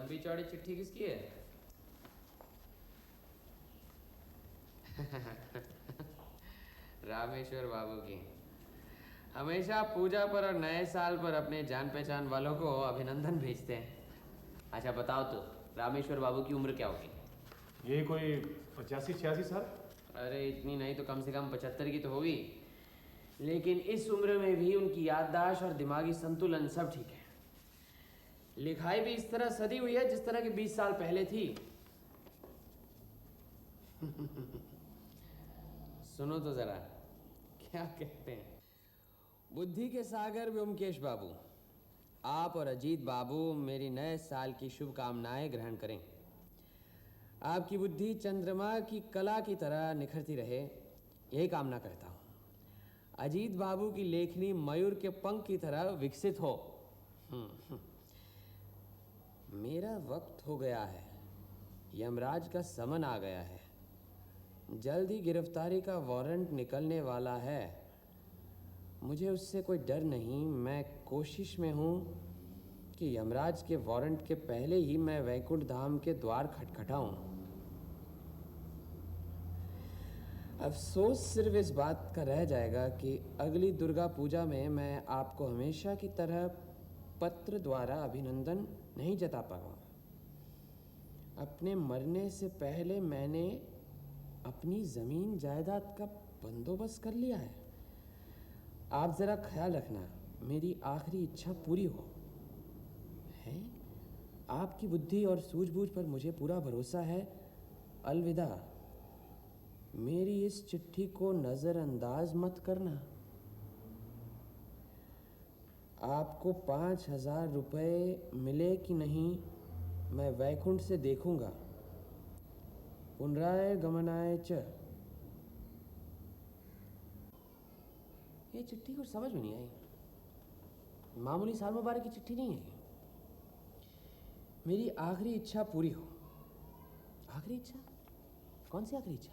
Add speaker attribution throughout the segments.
Speaker 1: लंबी चौड़ी चिट्ठी किसकी है? रामेश्वर बाबू की। हमेशा पूजा पर और नए साल पर अपने जान पहचान वालों को अभिनंदन भेजते हैं। अच्छा बताओ तो, रामेश्वर बाबू की उम्र क्या होगी?
Speaker 2: ये कोई 85-86 साल।
Speaker 1: अरे इतनी नहीं तो कम से कम 75 की तो होगी। लेकिन इस उम्र में भी उनकी याददाश्त और दिमागी संतुलन सब ठीक है। लिखाई भी इस तरह सदी हुई है जिस तरह की 20 साल पहले थी। सुनो तो जरा क्या कहते हैं। बुद्धि के सागर व्योमकेश बाबू, आप और अजीत बाबू मेरी नए साल की शुभकामनाएं ग्रहण करें। आपकी बुद्धि चंद्रमा की कला की तरह निखरती रहे, यही कामना करता हूँ। अजीत बाबू की लेखनी मयूर के पंख की तरह विकसित हो। मेरा वक्त हो गया है, यमराज का समन आ गया है। जल्द ही गिरफ्तारी का वारंट निकलने वाला है। मुझे उससे कोई डर नहीं। मैं कोशिश में हूँ कि यमराज के वारंट के पहले ही मैं वैकुंठ धाम के द्वार खटखटाऊँ। अफसोस सिर्फ इस बात का रह जाएगा कि अगली दुर्गा पूजा में मैं आपको हमेशा की तरह पत्र द्वारा अभिनंदन नहीं जता पाऊँगा। अपने मरने से पहले मैंने अपनी ज़मीन जायदाद का बंदोबस्त कर लिया है। आप ज़रा ख्याल रखना मेरी आखिरी इच्छा पूरी हो। है आपकी बुद्धि और सूझबूझ पर मुझे पूरा भरोसा है। अलविदा। मेरी इस चिट्ठी को नज़रअंदाज मत करना। आपको 5,000 रुपये मिले कि नहीं मैं वैकुंठ से देखूंगा। पुनराय गमनाय च। ये चिट्ठी कुछ समझ में नहीं आई। मामूली साल मुबारक की चिट्ठी नहीं है। मेरी आखिरी इच्छा पूरी हो। आखिरी इच्छा? कौन सी आखिरी इच्छा?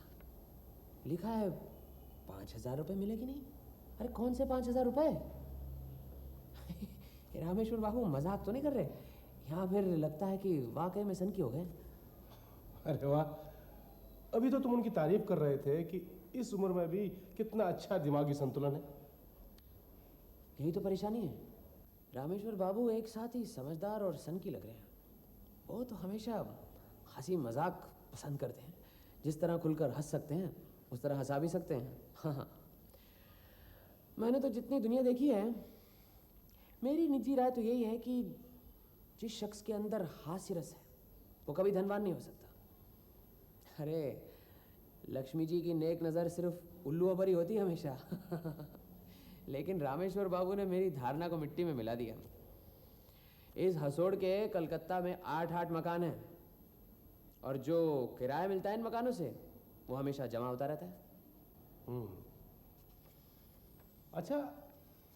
Speaker 1: लिखा है 5,000 रुपये मिले कि नहीं। अरे कौन से 5,000 रुपये? रामेश्वर बाबू मजाक तो नहीं कर रहे? यहाँ फिर लगता है कि वाकई में सन की हो गए।
Speaker 2: अरे वाह, अभी तो तुम उनकी तारीफ कर रहे थे कि इस उम्र में भी कितना अच्छा दिमागी संतुलन है।
Speaker 1: यही तो परेशानी है। रामेश्वर बाबू एक साथ ही समझदार और सन की लग रहे हैं। वो तो हमेशा हंसी मजाक पसंद करते हैं। जिस तरह खुलकर हंस सकते हैं उस तरह हंसा भी सकते हैं। हाँ, मैंने तो जितनी दुनिया देखी है, मेरी निजी राय तो यही है कि जिस शख्स के अंदर हास्य रस है वो कभी धनवान नहीं हो सकता। अरे लक्ष्मी जी की नेक नज़र सिर्फ उल्लुओं पर ही होती है हमेशा। लेकिन रामेश्वर बाबू ने मेरी धारणा को मिट्टी में मिला दिया। इस हसोड़ के कलकत्ता में 8 मकान हैं और जो किराया मिलता है इन मकानों से वो हमेशा जमा होता रहता है।
Speaker 2: अच्छा,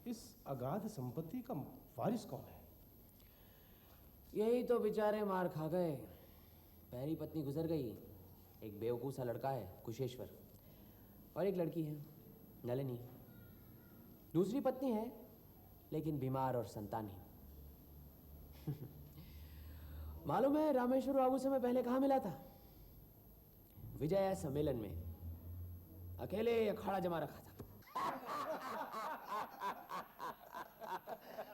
Speaker 2: इस अगाध संपत्ति का वारिस कौन है?
Speaker 1: यही तो बेचारे मार खा गए। पहली पत्नी गुजर गई। एक बेवकूफ़ सा लड़का है कुशेश्वर, और एक लड़की है नलिनी। दूसरी पत्नी है लेकिन बीमार और संतानहीन। मालूम है रामेश्वर बाबू से मैं पहले कहाँ मिला था? विजय सम्मेलन में। अकेले अखाड़ा जमा रखा था।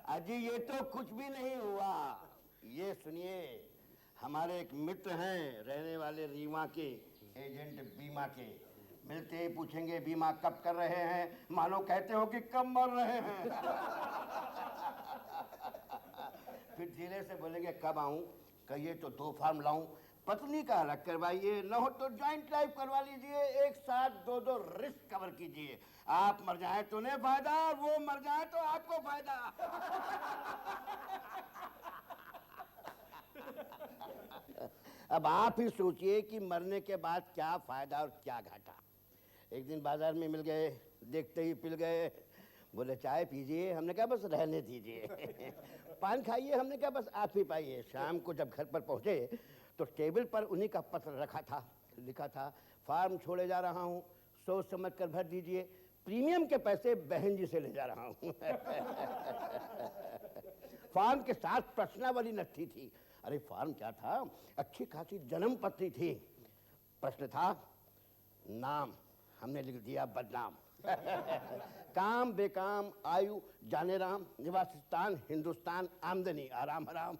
Speaker 3: अजी ये तो कुछ भी नहीं हुआ। ये सुनिए, हमारे एक मित्र हैं रहने वाले रीवा के, एजेंट बीमा के। मिलते ही पूछेंगे बीमा कब कर रहे हैं, मानो कहते हो कि कब मर रहे हैं। फिर धीरे से बोलेंगे कब आऊं, कहिए तो 2 फॉर्म लाऊं, पत्नी का अलग करवाइए, न हो तो ज्वाइंट लाइफ करवा लीजिए, एक साथ 2 रिस्क कवर कीजिए। आप मर जाए तो उन्हें फायदा, वो मर जाए तो आपको फायदा। अब आप ही सोचिए कि मरने के बाद क्या फायदा और क्या घाटा। एक दिन बाजार में मिल गए, देखते ही पिल गए। बोले चाय पीजिए, हमने कहा बस रहने दीजिए। पान खाइए, हमने कहा बस आप ही पाइए। शाम को जब घर पर पहुंचे तो टेबल पर उन्हीं का पत्र रखा था। लिखा था, फार्म छोड़े जा रहा हूँ, सोच समझ कर भर दीजिए, प्रीमियम के पैसे बहन जी से ले जा रहा हूँ। फार्म के साथ प्रश्नावली नत्थी थी। अरे फॉर्म क्या था, अच्छी खासी जन्म पत्री थी। प्रश्न था नाम, हमने लिख दिया बदनाम। काम बेकाम, आयु जाने राम, निवास स्थान हिंदुस्तान, आमदनी आराम हराम।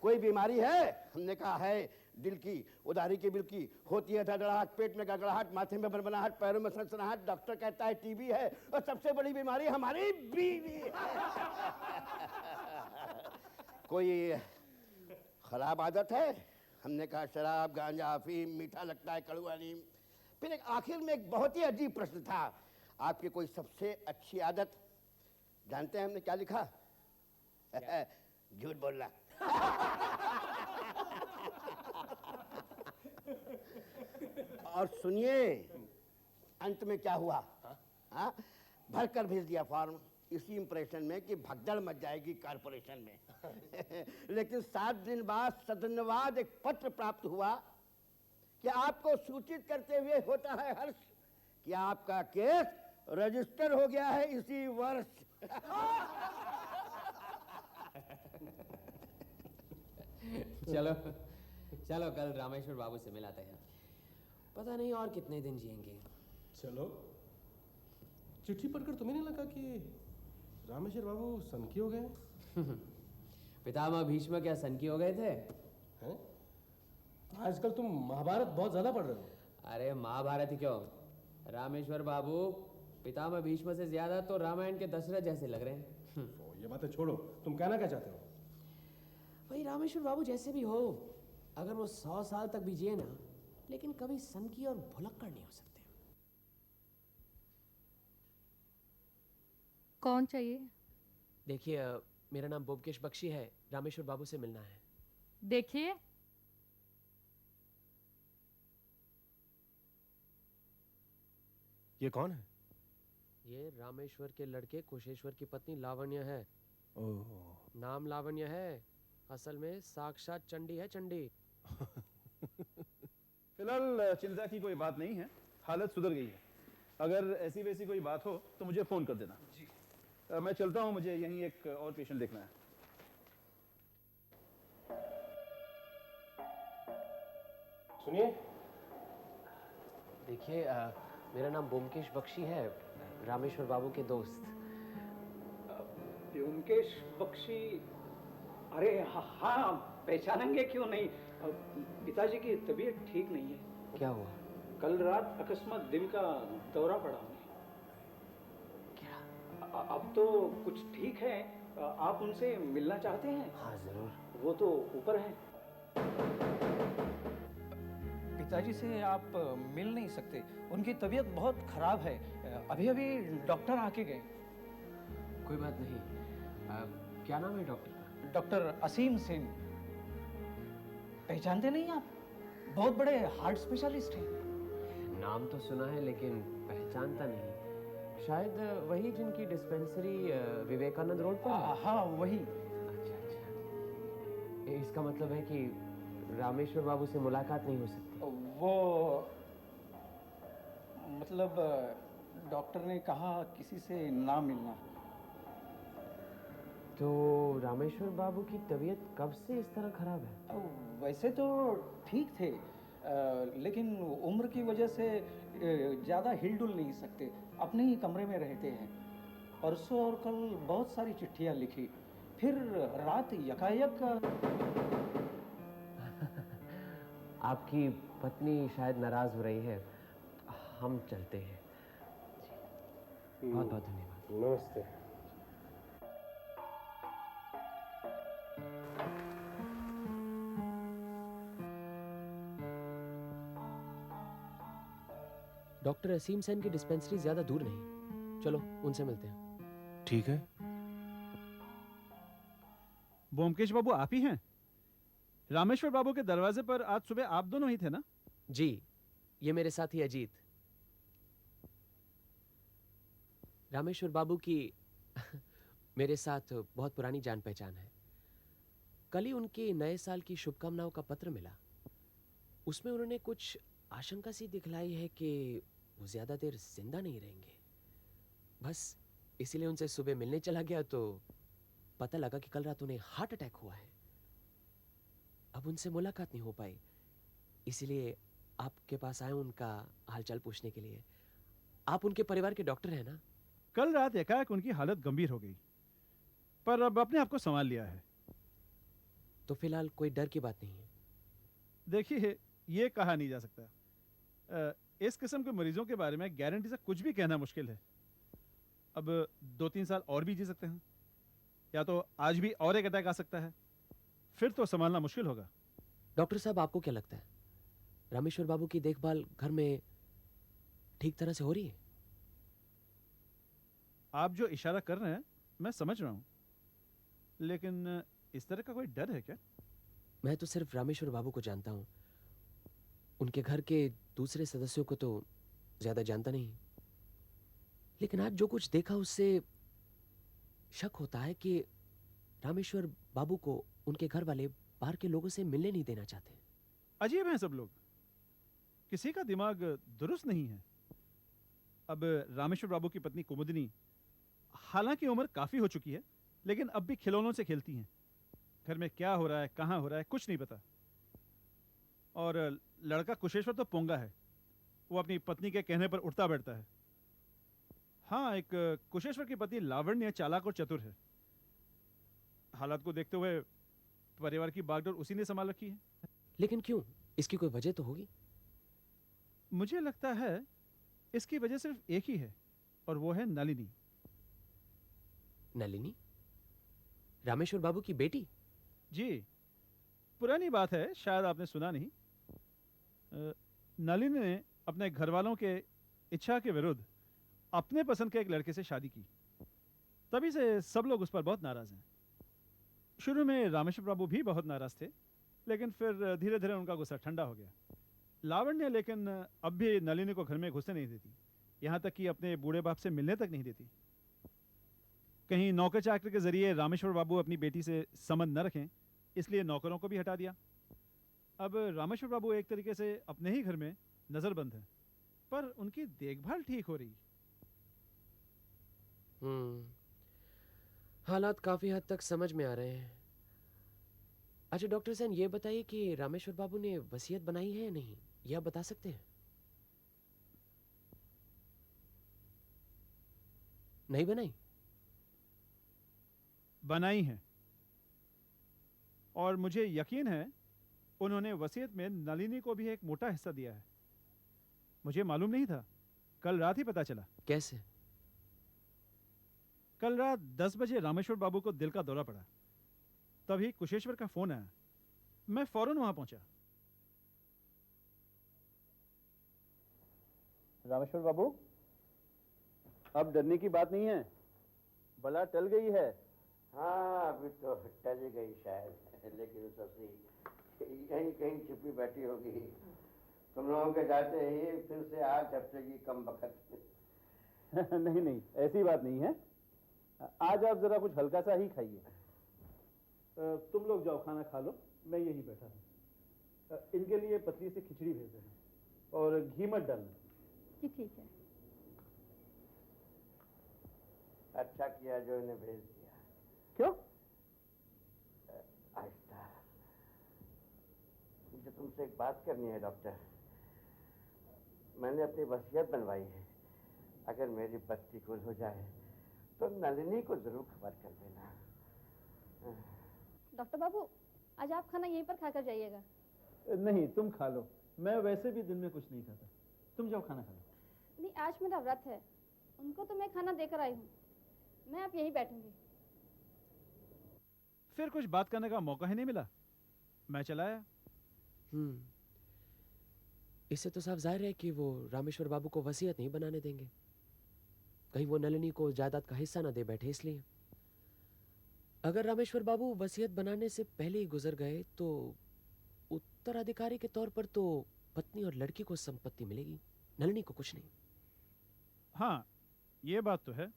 Speaker 3: कोई बीमारी है, हमने कहा है दिल की, उधारी की बिल की, होती है धड़धड़ाहट, पेट में गड़गड़ाहट, माथे में भनभनाहट, पैरों में सनसनाहट, डॉक्टर कहता है टीबी है, और सबसे बड़ी बीमारी हमारी बीवी है। कोई खराब आदत है, हमने कहा शराब गांजा अफीम, मीठा लगता है कड़वा नीम। फिर एक आखिर में एक बहुत ही अजीब प्रश्न था, आपकी कोई सबसे अच्छी आदत। जानते हैं हमने क्या लिखा? झूठ बोलना। और सुनिए अंत में क्या हुआ, हाँ? भर कर भेज दिया फॉर्म इसी इंप्रेशन में कि भगदड़ मच जाएगी कारपोरेशन में। लेकिन 7 दिन बाद सदनवाद एक पत्र प्राप्त हुआ कि आपको सूचित करते हुए होता है हर्ष कि आपका केस रजिस्टर हो गया है इसी वर्ष।
Speaker 1: चलो चलो कल रामेश्वर बाबू से मिलाते हैं, पता नहीं और कितने दिन जिएंगे।
Speaker 2: चलो, चिट्ठी पढ़कर तुम्हें नहीं लगा कि रामेश्वर बाबू सनकी हो गए?
Speaker 1: पितामह भीष्म क्या सनकी हो गए थे?
Speaker 2: हैं? आजकल तुम महाभारत बहुत ज्यादा पढ़ रहे हो।
Speaker 1: अरे महाभारत ही क्यों, रामेश्वर बाबू पितामह भीष्म से ज्यादा तो रामायण के दशरथ जैसे लग रहे हैं।
Speaker 2: तो ये बातें छोड़ो, तुम कहना क्या चाहते हो?
Speaker 1: भाई रामेश्वर बाबू जैसे भी हो, अगर वो 100 साल तक भी जिए ना, लेकिन कभी सनकी और भुलक्कड़ नहीं हो सकते।
Speaker 4: कौन चाहिए?
Speaker 1: देखिए मेरा नाम ब्योमकेश बख्शी है, रामेश्वर बाबू से मिलना है।
Speaker 4: देखिए,
Speaker 2: ये कौन है?
Speaker 1: ये रामेश्वर के लड़के कुशेश्वर की पत्नी लावण्य है।
Speaker 2: ओह।
Speaker 1: नाम लावण्य है, असल में साक्षात चंडी है, चंडी।
Speaker 5: फिलहाल चिंता की कोई बात नहीं है, हालत सुधर गई है। अगर ऐसी वैसी कोई बात हो तो मुझे फोन कर देना। जी। मैं चलता हूं, मुझे यहीं एक और पेशेंट देखना है।
Speaker 2: सुनिए,
Speaker 1: देखिए मेरा नाम ब्योमकेश बख्शी है, रामेश्वर बाबू के दोस्त।
Speaker 6: ब्योमकेश बख्शी? अरे हाँ, पहचानेंगे क्यों नहीं। पिताजी की तबीयत ठीक नहीं है।
Speaker 1: क्या हुआ?
Speaker 6: कल रात अकस्मात दिल का दौरा पड़ा उन्हें।
Speaker 1: क्या?
Speaker 6: अब तो कुछ ठीक है, आप उनसे मिलना चाहते हैं?
Speaker 1: हाँ जरूर।
Speaker 6: वो तो ऊपर हैं। पिताजी से आप मिल नहीं सकते, उनकी तबीयत बहुत खराब है। अभी अभी डॉक्टर आके गए।
Speaker 1: कोई बात नहीं। क्या नाम है डॉक्टर का?
Speaker 6: डॉक्टर असीम सेन। पहचानते नहीं आप? बहुत बड़े हार्ट स्पेशलिस्ट हैं।
Speaker 1: नाम तो सुना है लेकिन पहचानता नहीं। शायद वही जिनकी डिस्पेंसरी विवेकानंद रोड पर है?
Speaker 6: हाँ वही।
Speaker 1: अच्छा अच्छा, इसका मतलब है कि रामेश्वर बाबू से मुलाकात नहीं हो सकती?
Speaker 6: वो मतलब डॉक्टर ने कहा किसी से ना मिलना।
Speaker 1: तो रामेश्वर बाबू की तबीयत कब से इस तरह खराब है?
Speaker 6: वैसे तो ठीक थे, लेकिन उम्र की वजह से ज़्यादा हिलडुल नहीं सकते, अपने ही कमरे में रहते हैं। परसों और कल बहुत सारी चिट्ठियाँ लिखी, फिर रात यकायक।
Speaker 1: आपकी पत्नी शायद नाराज हो रही है, हम चलते हैं। बहुत बहुत धन्यवाद।
Speaker 2: नमस्ते।
Speaker 1: डॉक्टर असीम सेन की डिस्पेंसरी ज्यादा दूर नहीं, चलो उनसे मिलते हैं।
Speaker 2: ठीक है।
Speaker 5: ब्योमकेश बाबू आप ही हैं? रामेश्वर बाबू के दरवाजे पर आज सुबह आप दोनों ही थे ना?
Speaker 1: जी, ये मेरे साथी अजीत। रामेश्वर बाबू की मेरे साथ बहुत पुरानी जान पहचान है। कल ही उनके नए साल की शुभकामनाओं का पत्र मिला। उसमें उन्होंने कुछ आशंका सी दिखलाई है कि वो ज्यादा देर जिंदा नहीं रहेंगे। बस इसीलिए उनसे सुबह मिलने चला गया तो पता लगा कि कल रात उन्हें हार्ट अटैक हुआ है। अब उनसे मुलाकात नहीं हो पाई, इसीलिए आपके पास आए उनका हालचाल पूछने के लिए। आप उनके परिवार के डॉक्टर हैं ना?
Speaker 5: कल रात एकाएक उनकी हालत गंभीर हो गई, पर अब अपने आप को संभाल लिया है।
Speaker 1: तो फिलहाल कोई डर की बात नहीं है।
Speaker 5: देखिए, ये कहा नहीं जा सकता। इस किस्म के मरीजों के बारे में गारंटी से कुछ भी कहना मुश्किल है। अब 2-3 साल और भी जी सकते हैं, या तो आज भी और एक अटैक आ सकता है, फिर तो संभालना मुश्किल होगा।
Speaker 1: डॉक्टर साहब, आपको क्या लगता है रामेश्वर बाबू की देखभाल घर में ठीक तरह से हो रही है?
Speaker 5: आप जो इशारा कर रहे हैं मैं समझ रहा हूं, लेकिन इस तरह का कोई डर है क्या?
Speaker 1: मैं तो सिर्फ रामेश्वर बाबू को जानता हूं, उनके घर के दूसरे सदस्यों को तो ज्यादा जानता नहीं। लेकिन आज जो कुछ देखा उससे शक होता है कि रामेश्वर बाबू को उनके घर वाले बाहर के लोगों से मिलने नहीं देना चाहते।
Speaker 5: अजीब हैं सब लोग, किसी का दिमाग दुरुस्त नहीं है। अब रामेश्वर बाबू की पत्नी कुमुदिनी, हालांकि उम्र काफी हो चुकी है, लेकिन अब भी खिलौनों से खेलती हैं। घर में क्या हो रहा है, कहां हो रहा है, कुछ नहीं पता। और लड़का कुशेश्वर तो पोंगा है, वो अपनी पत्नी के कहने पर उठता बैठता है। हाँ, एक कुशेश्वर की पत्नी लावण्य चालाक और चतुर है। हालात को देखते हुए परिवार की बागडोर उसी ने संभाल रखी है।
Speaker 1: लेकिन क्यों? इसकी कोई वजह तो होगी।
Speaker 5: मुझे लगता है इसकी वजह सिर्फ एक ही है, और वो है नलिनी।
Speaker 1: नलिनी? रामेश्वर बाबू की बेटी?
Speaker 5: जी, पुरानी बात है, शायद आपने सुना नहीं। नलिनी ने अपने घर वालों के इच्छा के विरुद्ध अपने पसंद के एक लड़के से शादी की। तभी से सब लोग उस पर बहुत नाराज हैं। शुरू में रामेश्वर बाबू भी बहुत नाराज थे, लेकिन फिर धीरे धीरे उनका गुस्सा ठंडा हो गया। लावण्य लेकिन अब भी नलिनी को घर में घुसने नहीं देती, यहाँ तक कि अपने बूढ़े बाप से मिलने तक नहीं देती। कहीं नौकर चाकर के जरिए रामेश्वर बाबू अपनी बेटी से संबंध न रखें, इसलिए नौकरों को भी हटा दिया। अब रामेश्वर बाबू एक तरीके से अपने ही घर में नजरबंद है, पर उनकी देखभाल ठीक हो रही।
Speaker 1: हालात काफी हद तक समझ में आ रहे हैं। अच्छा डॉक्टर सेन, ये बताइए कि रामेश्वर बाबू ने वसीयत बनाई है या नहीं, यह आप बता सकते हैं? नहीं बनाई?
Speaker 5: बनाई है, और मुझे यकीन है उन्होंने वसीयत में नलिनी को भी एक मोटा हिस्सा दिया है। मुझे मालूम नहीं था, कल रात ही पता चला।
Speaker 1: कैसे?
Speaker 5: कल रात 10 बजे रामेश्वर बाबू को दिल का दौरा पड़ा, तभी कुशेश्वर का फोन आया। मैं फौरन वहां पहुंचा। रामेश्वर बाबू, अब डरने की बात नहीं है, बला टल गई है।
Speaker 3: हाँ, अभी तो टल गई शायद, लेकिन ससी यहीं कहीं छिपी बैठी होगी। तुम लोगों के जाते ही फिर से आग झपटेगी कम बखत।
Speaker 5: नहीं नहीं, ऐसी बात नहीं है। आज आप जरा कुछ हल्का सा ही खाइए। तुम लोग जाओ, खाना खा लो, मैं यहीं बैठा हूँ। इनके लिए पतली से खिचड़ी भेज देना, और घी मत डालना।
Speaker 4: जी ठीक है।
Speaker 3: अच्छा किया जो इन्हें भेज दिया।
Speaker 5: क्यों?
Speaker 3: आहिस्ता, मुझे तुमसे एक बात करनी है डॉक्टर। मैंने अपनी वसीयत बनवाई है, अगर मेरी बत्ती गुल हो जाए तो नलिनी को जरूर खबर कर देना।
Speaker 7: डॉक्टर बाबू, आज आप खाना यहीं पर खाकर जाइएगा।
Speaker 5: नहीं, तुम खा लो, मैं वैसे भी दिन में कुछ नहीं खाता। तुम जाओ, खाना खा लो।
Speaker 7: नहीं, आज मेरा व्रत है, उनको तो मैं खाना देकर आई हूँ, मैं अब यहीं बैठूंगी।
Speaker 5: फिर कुछ बात करने का मौका ही नहीं मिला, मैं चला आया।
Speaker 1: इससे तो साफ जाहिर है कि वो रामेश्वर बाबू को वसीयत नहीं बनाने देंगे। कहीं वो नलिनी को जायदाद का हिस्सा ना दे बैठे इसलिए। अगर रामेश्वर बाबू वसीयत बनाने से पहले ही गुजर गए तो उत्तराधिकारी के तौर पर तो पत्नी और लड़की को संपत्ति मिलेगी, नलिनी को कुछ नहीं।
Speaker 5: हाँ, ये बात तो है।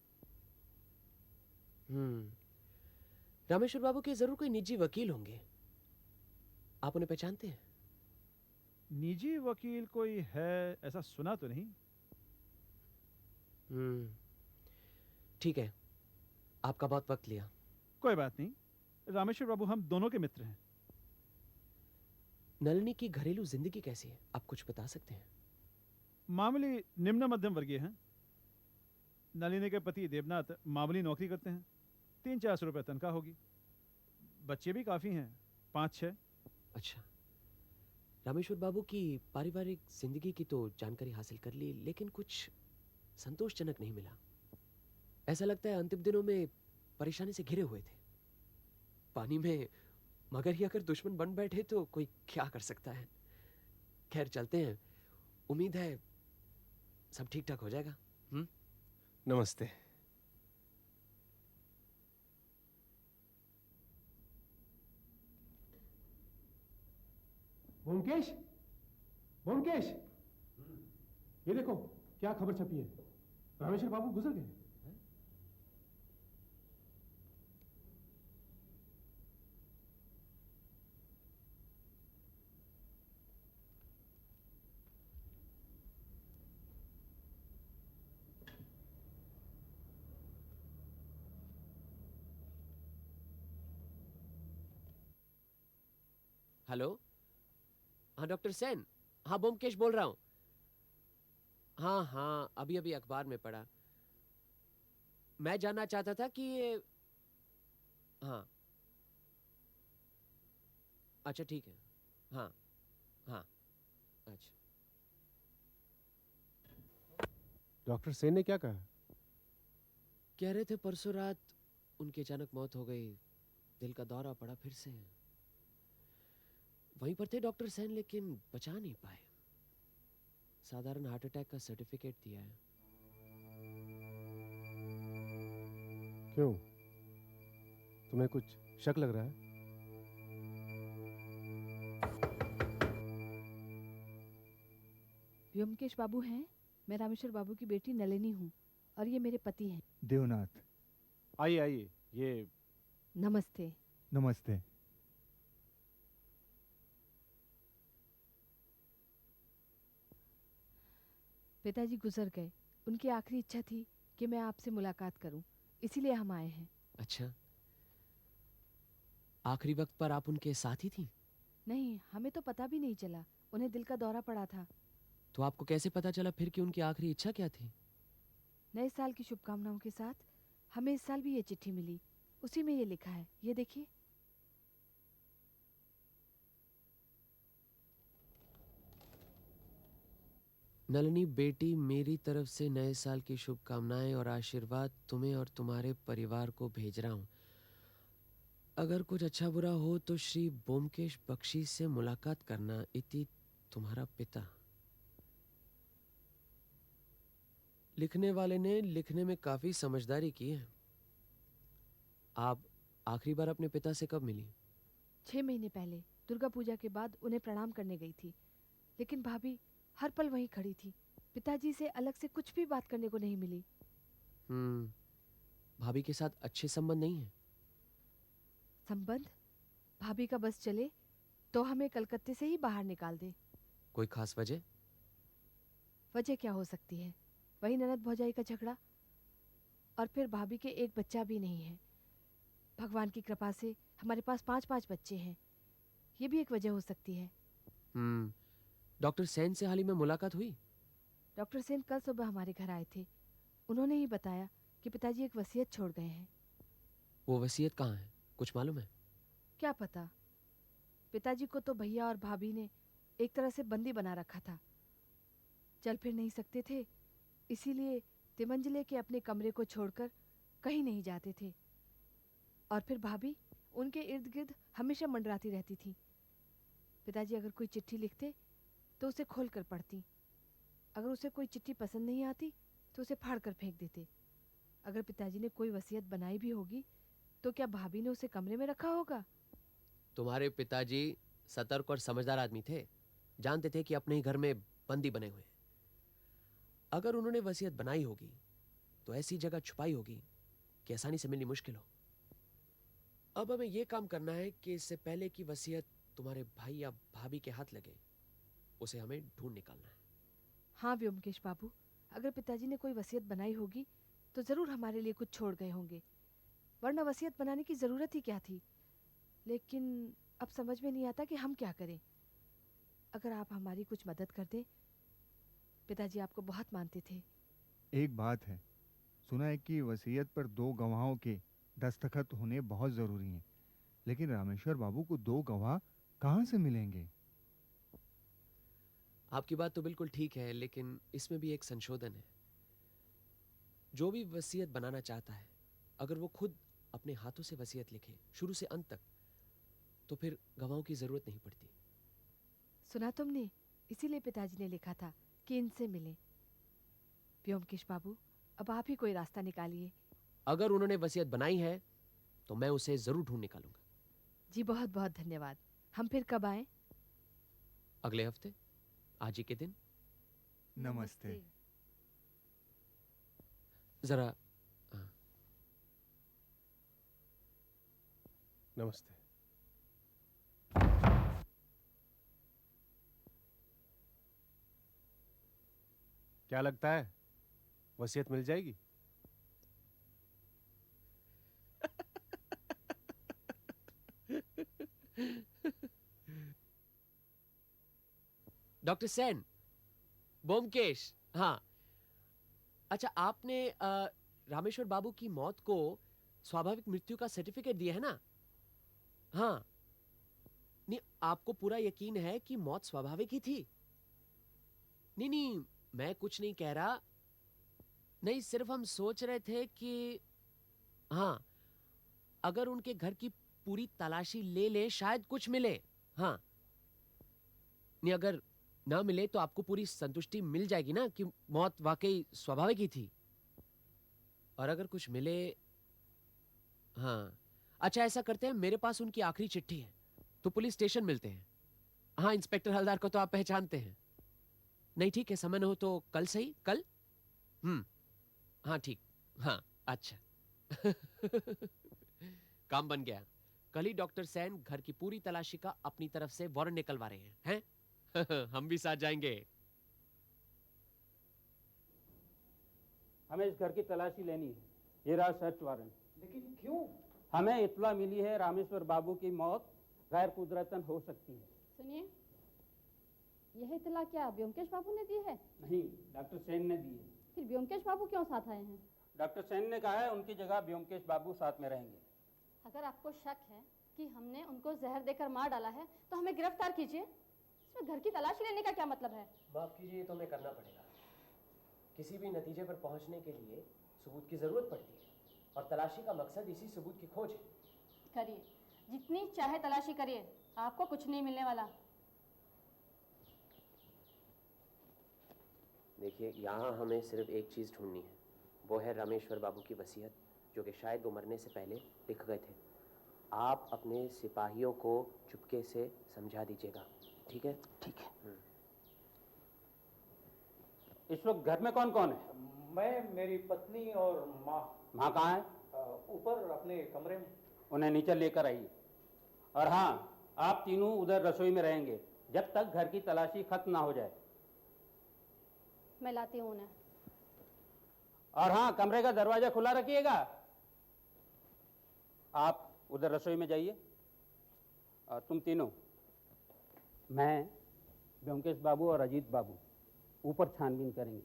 Speaker 1: रामेश्वर बाबू के जरूर कोई निजी वकील होंगे, आप उन्हें पहचानते हैं?
Speaker 5: निजी वकील कोई है ऐसा सुना तो नहीं।
Speaker 1: ठीक है, आपका बहुत वक्त लिया।
Speaker 5: कोई बात नहीं, रामेश्वर बाबू हम दोनों के मित्र हैं।
Speaker 8: नलिनी की घरेलू जिंदगी कैसी है, आप कुछ बता सकते हैं?
Speaker 5: मामूली निम्न मध्यम वर्गीय हैं। नलिनी के पति देवनाथ मामूली नौकरी करते हैं, 300-400 रुपये तनख्वाह होगी। बच्चे भी काफ़ी हैं, 5-6।
Speaker 8: अच्छा, रामेश्वर बाबू की पारिवारिक जिंदगी की तो जानकारी हासिल कर ली, लेकिन कुछ संतोषजनक नहीं मिला। ऐसा लगता है अंतिम दिनों में परेशानी से घिरे हुए थे। पानी में मगर ही अगर दुश्मन बन बैठे तो कोई क्या कर सकता है। खैर चलते हैं, उम्मीद है सब ठीक ठाक हो जाएगा।
Speaker 2: नमस्ते। ब्योमकेश, ब्योमकेश, ये देखो क्या खबर छपी है, रामेश्वर बाबू गुजर गए।
Speaker 8: हेलो, हाँ डॉक्टर सेन, हाँ ब्योमकेश बोल रहा हूँ। हाँ हाँ, अभी अभी अखबार में पढ़ा। मैं जानना चाहता था कि ये, हाँ, अच्छा ठीक है, हाँ हाँ, अच्छा।
Speaker 2: डॉक्टर सेन ने क्या कहा?
Speaker 8: कह रहे थे परसों रात उनकी अचानक मौत हो गई, दिल का दौरा पड़ा फिर से। वहीं पर थे डॉक्टर सेन, लेकिन बचा नहीं पाए। साधारण हार्ट अटैक का सर्टिफिकेट दिया है।
Speaker 2: क्यों, तुम्हें कुछ शक लग रहा है?
Speaker 9: व्योमकेश बाबू हैं? मैं रामेश्वर बाबू की बेटी नलिनी हूँ और ये मेरे पति हैं।
Speaker 10: देवनाथ।
Speaker 5: आइए आइए, ये
Speaker 9: नमस्ते।
Speaker 10: नमस्ते।
Speaker 9: पिताजी गुजर गए, उनकी आखिरी इच्छा थी कि मैं आपसे मुलाकात करूं, इसीलिए हम आए हैं।
Speaker 8: अच्छा, आखिरी वक्त पर आप उनके साथ ही थी?
Speaker 9: नहीं, हमें तो पता भी नहीं चला, उन्हें दिल का दौरा पड़ा था।
Speaker 8: तो आपको कैसे पता चला फिर कि उनकी आखिरी इच्छा क्या थी?
Speaker 9: नए साल की शुभकामनाओं के साथ हमें इस साल भी ये चिट्ठी मिली, उसी में ये लिखा है, ये देखिए।
Speaker 8: नलिनी बेटी, मेरी तरफ से नए साल की शुभकामनाएं और आशीर्वाद तुम्हें और तुम्हारे परिवार को भेज रहा हूं। अगर कुछ अच्छा बुरा हो तो श्री ब्योमकेश बख्शी से मुलाकात करना। इति तुम्हारा पिता। लिखने वाले ने लिखने में काफी समझदारी की है। आप आखिरी बार अपने पिता से कब मिली?
Speaker 9: 6 महीने पहले, दुर्गा पूजा के बाद उन्हें प्रणाम करने गई थी, लेकिन भाभी हर पल वहीं खड़ी थी। पिताजी से अलग से कुछ भी बात करने को नहीं मिली।
Speaker 8: भाभी के साथ अच्छे संबंध नहीं है?
Speaker 9: संबंध? भाभी का बस चले तो हमें कलकत्ते से ही बाहर निकाल दे।
Speaker 8: कोई खास वजह?
Speaker 9: वजह क्या हो सकती है, वही ननद भौजाई का झगड़ा, और फिर भाभी के एक बच्चा भी नहीं है। भगवान की कृपा से हमारे पास 5-5 बच्चे हैं, ये भी एक वजह हो सकती है।
Speaker 8: डॉक्टर सेन से हाल ही में मुलाकात हुई?
Speaker 9: डॉक्टर सेन कल सुबह हमारे घर आए थे। उन्होंने ही बताया कि पिताजी एक वसीयत छोड़ गए हैं।
Speaker 8: वो वसीयत कहाँ है, कुछ मालूम है?
Speaker 9: क्या पता, पिताजी को तो भैया और भाभी ने एक तरह से बंदी बना रखा था। चल फिर नहीं सकते थे, इसीलिए तिमंजिले के अपने कमरे को छोड़कर कहीं नहीं जाते थे। और फिर भाभी उनके इर्द गिर्द हमेशा मंडराती रहती थी। पिताजी अगर कोई चिट्ठी लिखते तो उसे खोल कर पढ़ती। अगर उसे कोई चिट्ठी पसंद नहीं आती तो उसे फाड़ कर फेंक देते। अगर पिताजी ने कोई वसीयत बनाई भी होगी तो क्या भाभी ने उसे कमरे में रखा होगा?
Speaker 8: तुम्हारे पिताजी सतर्क और समझदार आदमी थे, जानते थे कि अपने ही घर में बंदी बने हुए हैं। अगर उन्होंने वसीयत बनाई होगी तो ऐसी जगह छुपाई होगी कि आसानी से मिलनी मुश्किल हो। अब हमें यह काम करना है कि इससे पहले कि वसीयत तुम्हारे भाई या भाभी के हाथ लगे, उसे हमें ढूंढ निकालना है।
Speaker 9: हाँ व्योमकेश बाबू, अगर पिताजी ने कोई वसीयत बनाई होगी तो जरूर हमारे लिए कुछ छोड़ गए होंगे। वरना वसीयत बनाने की ज़रूरत ही क्या थी। लेकिन अब समझ में नहीं आता कि हम क्या करें। अगर आप हमारी कुछ मदद कर दें। पिताजी आपको बहुत मानते थे।
Speaker 10: एक बात है, सुना है कि वसीयत पर 2 गवाहों के दस्तखत होने बहुत ज़रूरी हैं, लेकिन रामेश्वर बाबू को 2 गवाह कहाँ से मिलेंगे?
Speaker 8: आपकी बात तो बिल्कुल ठीक है, लेकिन इसमें भी एक संशोधन है। जो भी वसीयत बनाना चाहता है, अगर वो खुद अपने हाथों से वसीयत लिखे शुरू से अंत तक, तो फिर गवाहों की जरूरत नहीं पड़ती।
Speaker 9: सुना तुमने? इसीलिए पिताजी ने लिखा था कि इनसे मिलें। व्योमकेश बाबू, अब आप ही कोई रास्ता निकालिए।
Speaker 8: अगर उन्होंने वसीयत बनाई है तो मैं उसे जरूर ढूंढ निकालूंगा।
Speaker 9: जी बहुत बहुत धन्यवाद। हम फिर कब आएं?
Speaker 8: अगले हफ्ते, आज ही के दिन।
Speaker 10: नमस्ते।
Speaker 8: जरा
Speaker 2: नमस्ते। क्या लगता है, वसीयत मिल जाएगी?
Speaker 8: डॉक्टर सेन, ब्योमकेश, हाँ। अच्छा, आपने रामेश्वर बाबू की मौत को स्वाभाविक मृत्यु का सर्टिफिकेट दिया है ना? हाँ। नहीं, आपको पूरा यकीन है कि मौत स्वाभाविक ही थी? नहीं नहीं, मैं कुछ नहीं कह रहा। नहीं, सिर्फ हम सोच रहे थे कि हाँ, अगर उनके घर की पूरी तलाशी ले लें शायद कुछ मिले। हाँ, नहीं, अगर ना मिले तो आपको पूरी संतुष्टि मिल जाएगी ना कि मौत वाकई स्वाभाविक ही थी। और अगर कुछ मिले, हाँ, अच्छा ऐसा करते हैं, मेरे पास उनकी आखिरी चिट्ठी है, तो पुलिस स्टेशन मिलते हैं। हाँ, इंस्पेक्टर हलदार को तो आप पहचानते हैं। नहीं ठीक है, समय न हो तो कल सही, कल। हाँ ठीक, हाँ अच्छा। काम बन गया। कल ही डॉक्टर सैन घर की पूरी तलाशी का अपनी तरफ से वारंट निकलवा रहे हैं, हैं? हम भी साथ जाएंगे।
Speaker 11: हमें इस घर की तलाशी लेनी है। ये रहा सर्च वारंट।
Speaker 6: लेकिन क्यों?
Speaker 11: हमें इत्तला मिली है रामेश्वर बाबू की मौत गैर कुदरतन हो सकती है।
Speaker 7: सुनिए, यह इतला क्या व्योमकेश बाबू ने दी है?
Speaker 11: नहीं, डॉक्टर सेन ने दी है।
Speaker 7: फिर व्योमकेश बाबू क्यों साथ आए हैं?
Speaker 11: डॉक्टर सेन ने कहा है उनकी जगह व्योमकेश बाबू साथ में रहेंगे।
Speaker 7: अगर आपको शक है कि हमने उनको जहर देकर मार डाला है तो हमें गिरफ्तार कीजिए। इसमें घर की तलाशी लेने का क्या मतलब है?
Speaker 1: माफ कीजिए, ये तो हमें करना पड़ेगा। किसी भी नतीजे पर पहुंचने के लिए सबूत की जरूरत पड़ती है, और तलाशी का मकसद इसी सबूत की खोज है।
Speaker 7: करिए, जितनी चाहे तलाशी करिए, आपको कुछ नहीं मिलने वाला।
Speaker 8: देखिए, यहाँ हमें सिर्फ एक चीज़ ढूंढनी है, वो है रामेश्वर बाबू की वसीयत, जो कि शायद वो मरने से पहले लिख गए थे। आप अपने सिपाहियों को चुपके से समझा दीजिएगा, ठीक है?
Speaker 3: ठीक है।
Speaker 11: इस वक्त घर में कौन कौन है?
Speaker 6: मैं, मेरी पत्नी और माँ।
Speaker 11: माँ कहाँ है?
Speaker 6: ऊपर अपने कमरे में।
Speaker 11: उन्हें नीचे लेकर आइए। और हाँ, आप तीनों उधर रसोई में रहेंगे जब तक घर की तलाशी खत्म ना हो जाए।
Speaker 7: मैं लाती हूँ उन्हें।
Speaker 11: और हाँ, कमरे का दरवाजा खुला रखिएगा। आप उधर रसोई में जाइए। और तुम तीनों, मैं, व्योमकेश बाबू और अजीत बाबू ऊपर छानबीन करेंगे।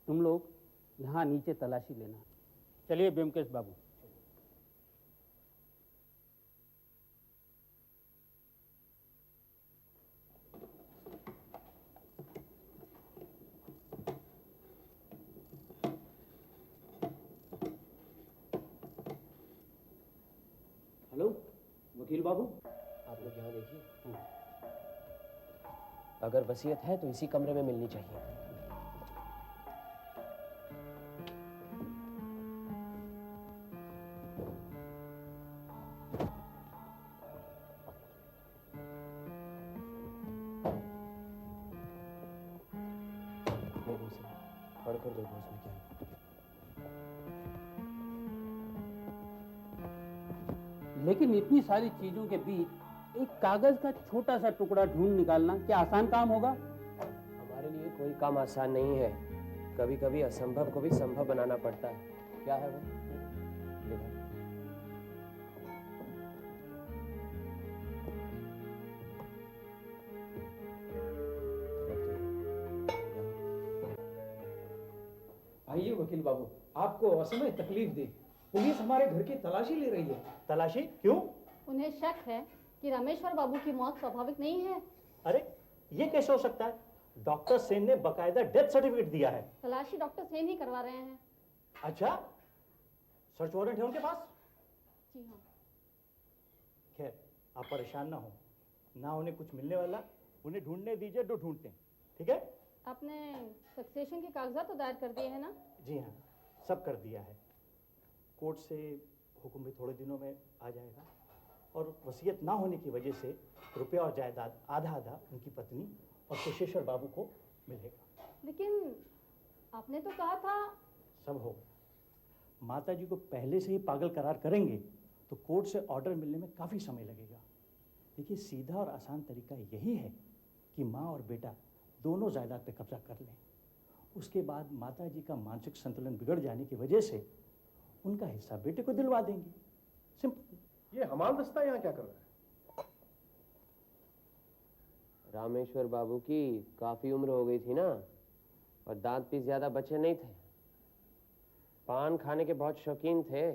Speaker 11: तुम लोग यहाँ नीचे तलाशी लेना। चलिए व्योमकेश बाबू।
Speaker 6: हेलो वकील बाबू।
Speaker 1: आप लोग यहाँ देखिए, अगर वसीयत है तो इसी कमरे में मिलनी चाहिए। देखो उसे, पढ़कर देखो उसमें क्या है।
Speaker 11: लेकिन इतनी सारी चीजों के बीच एक कागज का छोटा सा टुकड़ा ढूंढ निकालना क्या आसान काम होगा?
Speaker 1: हमारे लिए कोई काम आसान नहीं है। कभी कभी असंभव को भी संभव बनाना पड़ता है। क्या है वो? देखो।
Speaker 6: आइए वकील बाबू, आपको असमय तकलीफ दी। पुलिस हमारे घर की तलाशी ले रही है।
Speaker 12: तलाशी क्यों?
Speaker 7: उन्हें शक है कि रामेश्वर बाबू की मौत स्वाभाविक नहीं है।
Speaker 12: अरे ये कैसे हो सकता है? डॉक्टर सेन ने बकायदा डेथ सर्टिफिकेट दिया है।
Speaker 7: तलाशी डॉक्टर सेन ही करवा रहे हैं।
Speaker 12: अच्छा, सर्च वारंट है उनके पास?
Speaker 7: जी हाँ।
Speaker 12: खैर, आप परेशान ना हो, ना उन्हें कुछ मिलने वाला, उन्हें ढूंढने दीजिए जो ढूंढते हैं, ठीक है?
Speaker 7: आपने सक्सेशन के कागजात तो दायर कर दिए हैं ना?
Speaker 12: जी हाँ, सब कर दिया है। कोर्ट से हुक्म भी थोड़े दिनों में आ जाएगा और वसीयत ना होने की वजह से रुपया और जायदाद आधा आधा उनकी पत्नी और कुशेश्वर बाबू को मिलेगा।
Speaker 7: लेकिन आपने तो कहा था।
Speaker 12: सब होगा। माता जी को पहले से ही पागल करार करेंगे तो कोर्ट से ऑर्डर मिलने में काफ़ी समय लगेगा। देखिए, सीधा और आसान तरीका यही है कि माँ और बेटा दोनों जायदाद पे कब्जा कर लें। उसके बाद माता जी का मानसिक संतुलन बिगड़ जाने की वजह से उनका हिस्सा बेटे को दिलवा देंगे। सिंपल।
Speaker 2: ये हमाल दस्ता यहाँ क्या कर रहा है?
Speaker 8: रामेश्वर बाबू की काफी उम्र हो गई थी ना, और दांत भी ज्यादा बचे नहीं थे। पान खाने के बहुत शौकीन थे,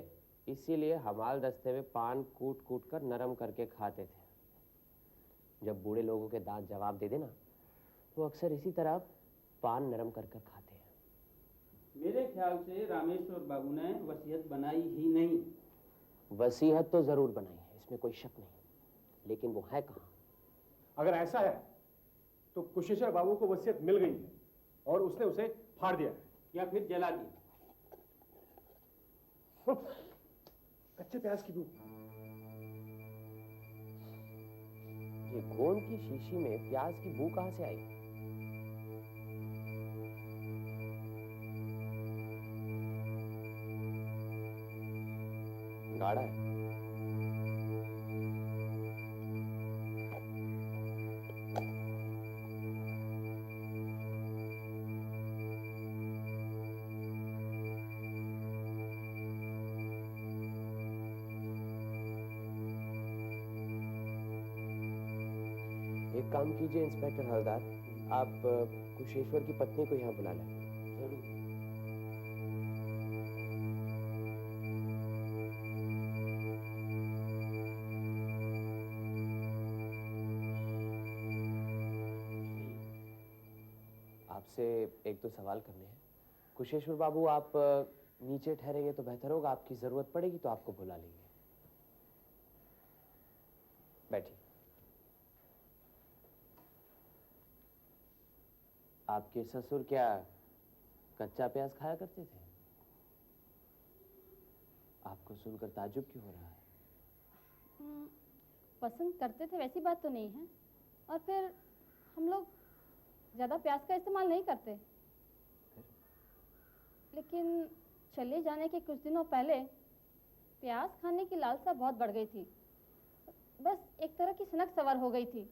Speaker 8: इसीलिए हमाल दस्ते में पान कूट कूट कर नरम करके खाते थे। जब बूढ़े लोगों के दांत जवाब दे देना तो अक्सर इसी तरह पान नरम कर कर खाते हैं।
Speaker 11: मेरे ख्याल से रामेश्वर बाबू ने वसीयत बनाई ही नहीं।
Speaker 8: वसीयत तो जरूर बनाई है, इसमें कोई शक नहीं, लेकिन वो है कहाँ?
Speaker 2: अगर ऐसा है तो कुशेश्वर बाबू को वसीयत मिल गई है और उसने उसे फाड़ दिया है
Speaker 11: या फिर जला दिया।
Speaker 2: कच्चे प्याज की बू।
Speaker 8: ये गोंद की शीशी में प्याज की बू कहाँ से आई? गाढ़ा है। एक काम कीजिए इंस्पेक्टर हवलदार, आप कुशेश्वर की पत्नी को यहाँ बुला लें।
Speaker 11: जरूर।
Speaker 8: आपसे एक दो सवाल करने हैं। कुशेश्वर बाबू, आप नीचे ठहरेंगे तो बेहतर होगा, आपकी जरूरत पड़ेगी तो आपको बुला लेंगे। बैठिए। आपके ससुर क्या कच्चा प्याज खाया करते थे? आपको सुनकर ताज्जुब क्यों हो रहा है?
Speaker 7: पसंद करते थे वैसी बात तो नहीं है, और फिर हम लोग ज़्यादा प्याज का इस्तेमाल नहीं करते। लेकिन चले जाने के कुछ दिनों पहले प्याज खाने की लालसा बहुत बढ़ गई थी। बस एक तरह की सनक सवार हो गई थी।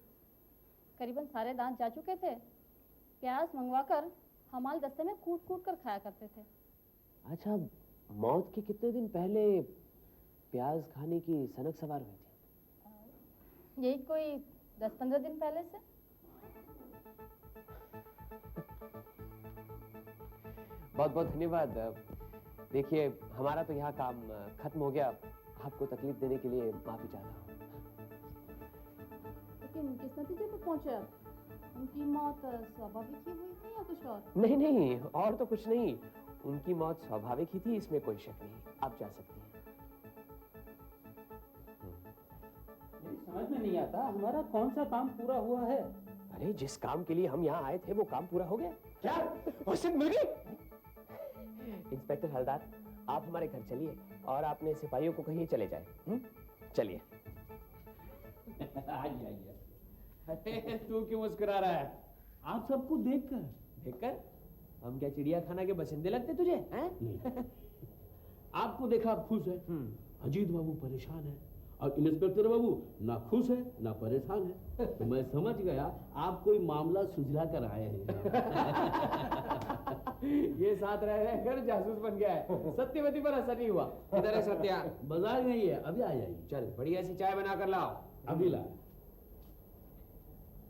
Speaker 7: करीबन सारे दांत जा चुके थे। प्याज मंगवाकर हमाल दस्ते में कूट कूट कर खाया करते थे।
Speaker 8: अच्छा, मौत के कितने दिन पहले प्याज खाने की सनक सवार हुई थी?
Speaker 7: यही कोई 10-15 दिन पहले से।
Speaker 8: बहुत बहुत धन्यवाद। देखिए, हमारा तो यहाँ काम खत्म हो गया। आपको तकलीफ देने के लिए माफी चाहता हूँ।
Speaker 7: लेकिन किस नतीजे पर पहुंचे आप? उनकी मौत स्वाभाविक ही हुई थी या कुछ और?
Speaker 8: नहीं नहीं, और तो कुछ नहीं। उनकी मौत स्वाभाविक ही थी, इसमें कोई शक नहीं। आप जा सकती हैं।
Speaker 11: मेरी समझ में नहीं आता, हमारा कौन सा काम पूरा हुआ है?
Speaker 8: अरे, जिस काम के लिए हम यहाँ आए थे वो काम पूरा हो गया।
Speaker 11: क्या
Speaker 8: वसीयत मिल गई? इंस्पेक्टर हवलदार, आप हमारे घर चलिए और अपने सिपाहियों को कहिए चले जाए। चलिए।
Speaker 11: आइए आइए। अरे तू क्यों मुस्कुरा रहा है? आप सबको देखकर।
Speaker 8: देखकर? हम क्या चिड़िया खाना के बसिंदे लगते तुझे? हैं?
Speaker 13: आपको देखा आप खुश है, अजीत बाबू परेशान है और इंस्पेक्टर बाबू ना खुश है ना परेशान है। तो मैं समझ गया आप कोई मामला सुलझा कर आए हैं।
Speaker 8: ये साथ रह रहकर जासूस बन गया है। सत्यवती पर असर नहीं हुआ। इधर है सत्या।
Speaker 13: बाजार नहीं है, अभी आ जाइए।
Speaker 8: चल, बढ़िया सी चाय बना कर लाओ।
Speaker 13: अभी ला।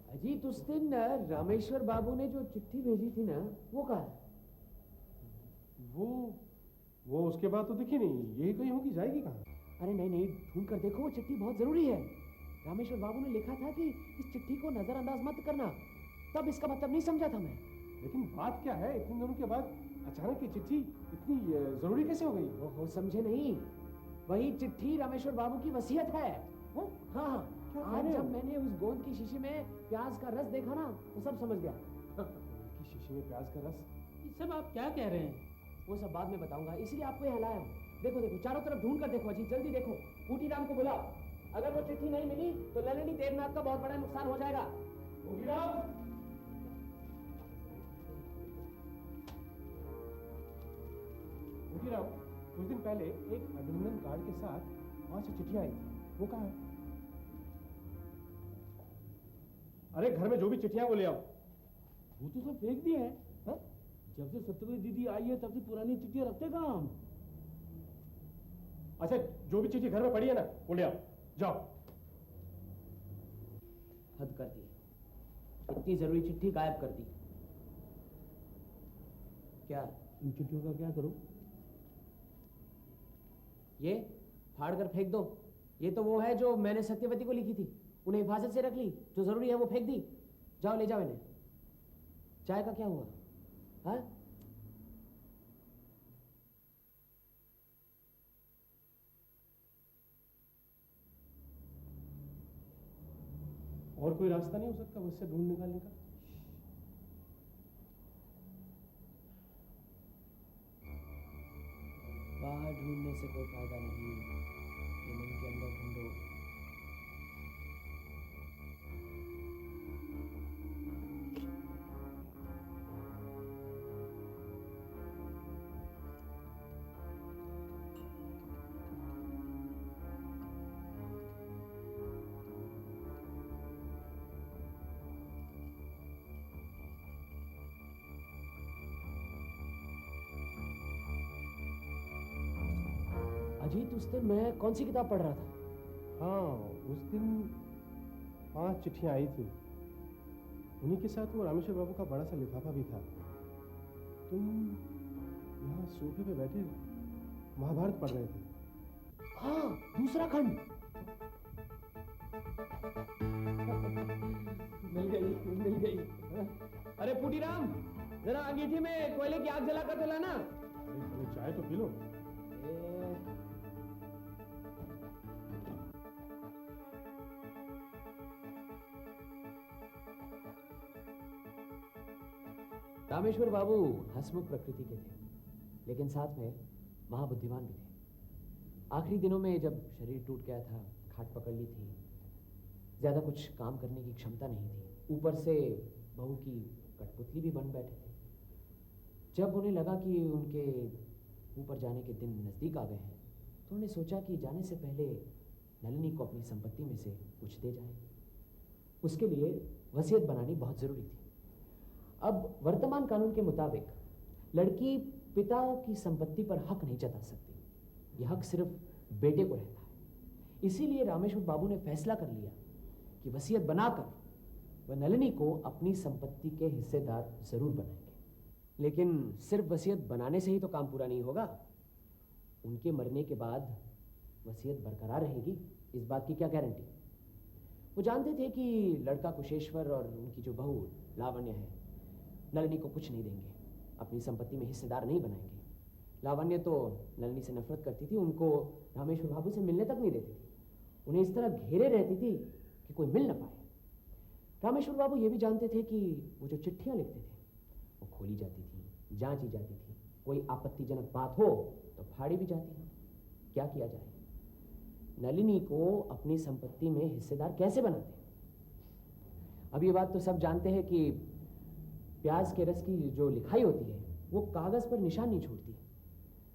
Speaker 1: अजीत, उस दिन रामेश्वर बाबू ने जो चिट्ठी भेजी थी ना, वो कहाँ है?
Speaker 2: वो उसके बाद तो दिखी नहीं, यही कहीं होगी, जाएगी कहाँ?
Speaker 1: अरे नहीं नहीं, ढूंढ कर देखो, वो चिट्ठी बहुत जरूरी है। रामेश्वर बाबू ने लिखा था कि इस चिट्ठी को नजरअंदाज मत करना, तब इसका मतलब नहीं समझा था मैं।
Speaker 2: लेकिन बात क्या है, इतने दिनों के बाद अचानक ये चिट्ठी इतनी जरूरी कैसे हो गई?
Speaker 1: ओहो, समझे नहीं, वही चिट्ठी रामेश्वर बाबू की वसीयत है। हाँ हाँ, आज जब मैंने उस गोंद की शीशी में प्याज का रस देखा ना, तो सब समझ गया।
Speaker 2: की शीशी में प्याज का रस?
Speaker 11: ये सब आप क्या कह रहे हैं?
Speaker 1: वो सब बाद में बताऊंगा, इसलिए आपको यहाँ लाया हूँ। देखो देखो, चारों तरफ ढूंढ कर देखो, अजीत जल्दी देखो। बूटी राम को बुलाओ, अगर वो चिट्ठी नहीं मिली तो ललनी देवनाथ का बहुत बड़ा नुकसान हो जाएगा। बूटी राम,
Speaker 2: बूटी राम, कुछ दिन पहले एक अभिनंदन कार्ड के साथ 5 चिट्ठियां आई थी, वो कहाँ है? अरे घर में जो भी चिट्ठियां वो ले आओ।
Speaker 13: वो तो सब फेंक दिए हैं। हाँ? जब से सत्यवती दीदी आई है तब से पुरानी चिट्ठियां रखते कहाँ हम?
Speaker 2: अच्छा, जो भी चिट्ठी घर में पड़ी है ना, वो ले आओ, जाओ।
Speaker 1: हद कर दी, इतनी जरूरी चिट्ठी गायब कर दी। क्या
Speaker 13: इन चिट्ठियों का क्या करूं?
Speaker 1: ये फाड़ कर फेंक दो। ये तो वो है जो मैंने सत्यवती को लिखी थी, उन्हें हिफाजत से रख ली, जो जरूरी है वो फेंक दी। जाओ ले जाओ इन्हें। चाय का क्या हुआ? हाँ?
Speaker 2: और कोई रास्ता नहीं हो सकता उससे ढूंढ निकालने का?
Speaker 1: बाहर ढूंढने से कोई फायदा नहीं, ये मन के अंदर ढूंढो। अजीत, उस दिन मैं कौन सी किताब पढ़ रहा था?
Speaker 2: हाँ, उस दिन 5 चिट्ठियां आई थी, उन्हीं के साथ वो रामेश्वर बाबू का बड़ा सा लिफाफा भी था। तुम यहाँ सोफे पे बैठे महाभारत पढ़ रहे थे।
Speaker 1: हाँ, दूसरा खंड। मिल गई। अरे पुटीराम, जरा अंगीठी में कोयले की आग जला कर तो लाना।
Speaker 2: अरे चाय तो पी लो।
Speaker 1: रामेश्वर बाबू हंसमुख प्रकृति के थे, लेकिन साथ में महाबुद्धिमान भी थे। आखिरी दिनों में जब शरीर टूट गया था, खाट पकड़ ली थी, ज्यादा कुछ काम करने की क्षमता नहीं थी, ऊपर से बहू की कठपुतली भी बन बैठे थे। जब उन्हें लगा कि उनके ऊपर जाने के दिन नजदीक आ गए हैं, तो उन्होंने सोचा कि जाने से पहले नलिनी को अपनी संपत्ति में से कुछ दे जाए। उसके लिए वसीयत बनानी बहुत जरूरी थी। अब वर्तमान कानून के मुताबिक लड़की पिता की संपत्ति पर हक नहीं जता सकती, यह हक सिर्फ बेटे को रहता है। इसीलिए रामेश्वर बाबू ने फैसला कर लिया कि वसीयत बनाकर वह नलिनी को अपनी संपत्ति के हिस्सेदार जरूर बनाएंगे। लेकिन सिर्फ वसीयत बनाने से ही तो काम पूरा नहीं होगा। उनके मरने के बाद वसीयत बरकरार रहेगी, इस बात की क्या गारंटी? वो जानते थे कि लड़का कुशेश्वर और उनकी जो बहू लावण्य है, नलिनी को कुछ नहीं देंगे, अपनी संपत्ति में हिस्सेदार नहीं बनाएंगे। लावण्य तो नलिनी से नफरत करती थी, उनको रामेश्वर बाबू से मिलने तक नहीं देती थी, उन्हें इस तरह घेरे रहती थी कि कोई मिल ना पाए। रामेश्वर बाबू ये भी जानते थे कि वो जो चिट्ठियां लिखते थे वो खोली जाती थी, जांची जाती थी, कोई आपत्तिजनक बात हो तो फाड़ी भी जाती है। क्या किया जाए? नलिनी को अपनी संपत्ति में हिस्सेदार कैसे बनाते? अब ये बात तो सब जानते हैं कि प्याज के रस की जो लिखाई होती है वो कागज पर निशान नहीं छोड़ती,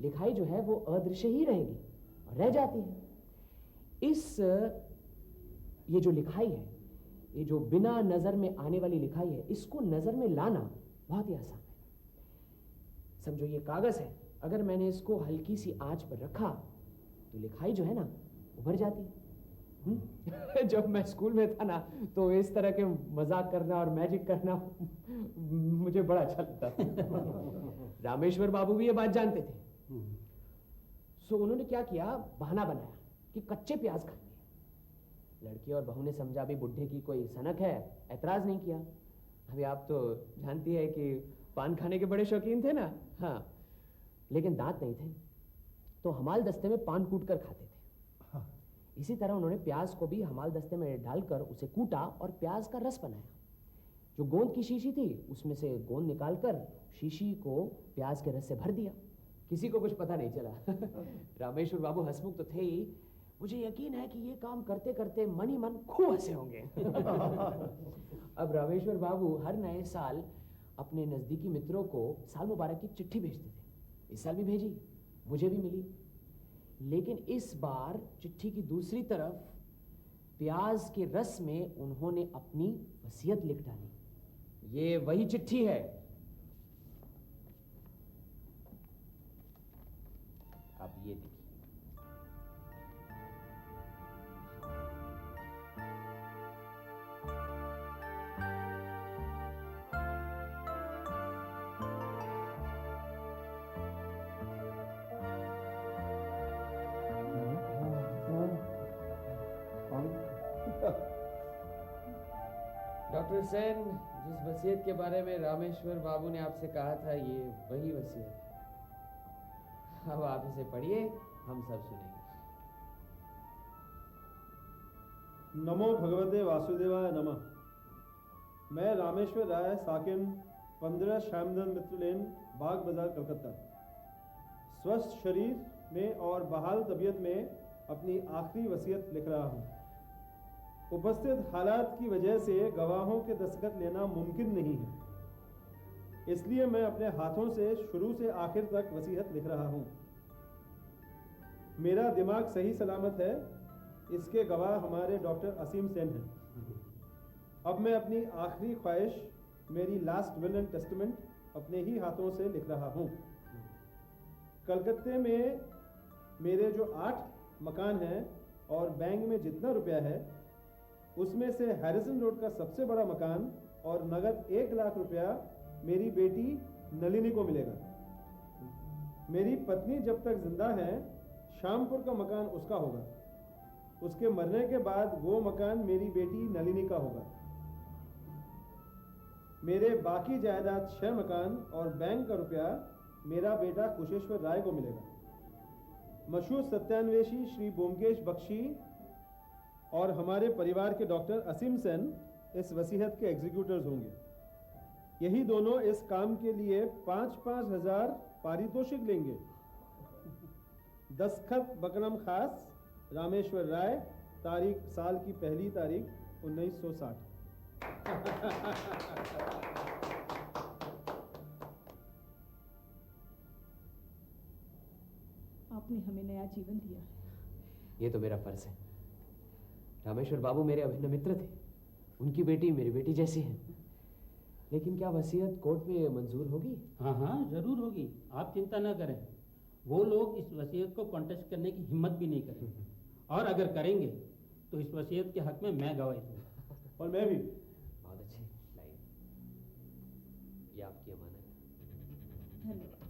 Speaker 1: लिखाई जो है वो अदृश्य ही रहेगी और रह जाती है। ये जो लिखाई है, ये जो बिना नजर में आने वाली लिखाई है, इसको नजर में लाना बहुत ही आसान है। समझो ये कागज है, अगर मैंने इसको हल्की सी आंच पर रखा तो लिखाई जो है ना उभर जाती है। जब मैं स्कूल में था ना, तो इस तरह के मजाक करना और मैजिक करना मुझे बड़ा अच्छा लगता था। रामेश्वर बाबू भी ये बात जानते थे। सो उन्होंने क्या किया, बहाना बनाया कि कच्चे प्याज खाएंगे। लड़की और बहू ने समझा अभी बुढ़े की कोई सनक है, ऐतराज नहीं किया। अभी आप तो जानती है कि पान खाने के बड़े शौकीन थे ना। हाँ, लेकिन दांत नहीं थे तो हमाल दस्ते में पान कूट कर खाते थे।
Speaker 2: हाँ।
Speaker 1: इसी तरह उन्होंने प्याज को भी हमाल दस्ते में डालकर उसे कूटा और प्याज का रस बनाया। जो गोंद की शीशी थी उसमें से गोंद निकालकर शीशी को प्याज के रस से भर दिया। किसी को कुछ पता नहीं चला। रामेश्वर बाबू हंसमुख तो थे ही, मुझे यकीन है कि ये काम करते करते मन ही मन खूब हंसे होंगे। अब रामेश्वर बाबू हर नए साल अपने नजदीकी मित्रों को साल मुबारक की चिट्ठी भेजते थे। इस साल भी भेजी, मुझे भी मिली। लेकिन इस बार चिट्ठी की दूसरी तरफ प्याज के रस में उन्होंने अपनी वसीयत लिख डाली। ये वही चिट्ठी है। अब ये देखिए। डॉक्टर सेन, जिस वसीयत के बारे में रामेश्वर बाबू ने आपसे कहा था, ये वही वसीयत है। अब आप इसे पढ़िए, हम सब सुनेंगे।
Speaker 2: नमो भगवते वासुदेवाय नमः। मैं रामेश्वर राय साकिन 15 श्यामधन मित्र लेन, बाग बाजार, कलकत्ता, स्वस्थ शरीर में और बहाल तबीयत में अपनी आखिरी वसीयत लिख रहा हूँ। उपस्थित हालात की वजह से गवाहों के दस्तखत लेना मुमकिन नहीं है, इसलिए मैं अपने हाथों से शुरू से आखिर तक वसीयत लिख रहा हूँ। मेरा दिमाग सही सलामत है, इसके गवाह हमारे डॉक्टर असीम सेन हैं। अब मैं अपनी आखिरी ख्वाहिश, मेरी लास्ट विल एंड टेस्टामेंट, अपने ही हाथों से लिख रहा हूँ। कलकत्ते में मेरे जो 8 मकान हैं और बैंक में जितना रुपया है, उसमें से हैरिसन रोड का सबसे बड़ा मकान और नगद 1 लाख रुपया मेरी बेटी नलिनी को मिलेगा। मेरी पत्नी जब तक जिंदा है, शामपुर का मकान उसका होगा। उसके मरने के बाद वो मकान मेरी बेटी नलिनी का होगा। मेरे बाकी जायदाद 6 मकान और बैंक का रुपया मेरा बेटा कुशेश्वर राय को मिलेगा। मशहूर सत्यान्वेषी श्री ब्योमकेश बख्शी और हमारे परिवार के डॉक्टर असीम सेन इस वसीयत के एग्जीक्यूटर्स होंगे। यही दोनों इस काम के लिए 5-5 हजार पारितोषिक लेंगे। दस्तखत बकरम खास, रामेश्वर राय, तारीख साल की पहली तारीख 1960।
Speaker 14: आपने हमें नया जीवन दिया।
Speaker 1: ये तो मेरा फर्ज है। रामेश्वर बाबू मेरे अभिन्न मित्र थे, उनकी बेटी मेरी बेटी जैसी है। लेकिन क्या वसीयत कोर्ट में मंजूर होगी?
Speaker 11: हाँ हाँ, जरूर होगी, आप चिंता ना करें। वो लोग इस वसीयत को कॉन्टेस्ट करने की हिम्मत भी नहीं करेंगे, और अगर करेंगे तो इस वसीयत के हक में मैं गवाही दूंगा।
Speaker 2: और मैं भी।
Speaker 1: बहुत अच्छी लाइन, ये आपकी अमानत है।
Speaker 14: धन्यवाद।